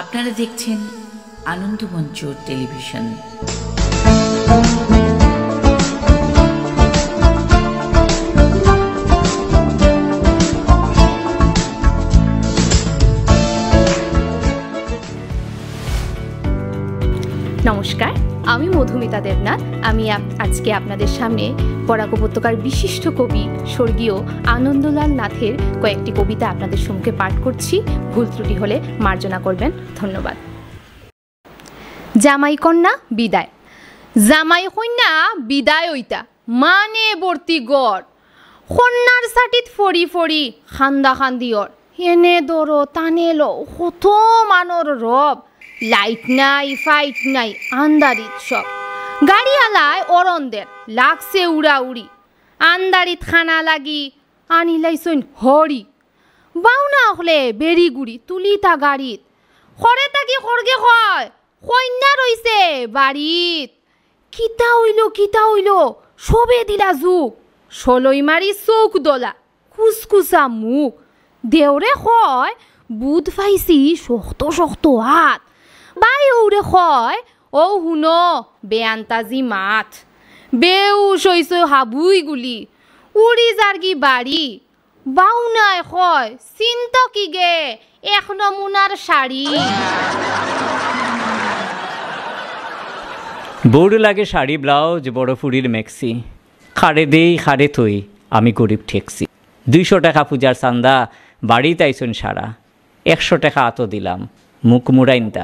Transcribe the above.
আপনারা দেখছেন আনন্দমঞ্চ টেলিভিশন। নমস্কার, আমি মধুমিতা দেবনাথ। আমি আজকে আপনাদের সামনে বরাক উপত্যকার বিশিষ্ট কবি স্বর্গীয় আনন্দলাল নাথের কয়েকটি কবিতা আপনাদের সম্মুখে পাঠ করছি। ভুল ত্রুটি হলে মার্জনা করবেন। ধন্যবাদ। জামাই কন্যা বিদায়। জামাই কন্যা বিদায় হইতা মানে বর্তি গড়, কন্যার সাটিত ফড়ি ফড়ি খান্দা খান্দিয়র, এনে দরো টানে লো কত মানর রব, লাইট নাই ফাইট নাই আন্দারিত সব, গাড়িয়ালায় অরন্দের লাগছে উড়া উড়ি, আন্দারিত খানা লাগি আনিলাইছইন হরি, বাউনা হলে বেরি গুড়ি তুলিতা গাড়িত, খরে তাকি খরগে হয় কন্যা রইছে বাড়িত, কিতা হইল সবে দিলা যুগ, সলই মারি চৌক দলা কুচকুচা মুখ, দেওরে হয় বুধ ফাইছি শক্ত শক্ত হাত, বাই ওরে হয় ও হুন বেআন্তাজি মাঠ, বেউস হইছ হাবুই গুলি উড়ি যার্গি বাড়ি, বাউনায় হয় চিন্ত কি গে এক নমুনার শাড়ি। বড় লাগে শাড়ি ব্লাউজ বড় ফুরির মেক্সি, খাড়ে দেই খাড়ে থই আমি গরিব ঠেকছি, 200 টাকা পূজার চান্দা বাড়ি তাইছুন সারা, 100 টাকা আতো দিলাম মুখ মুড়াইন তা।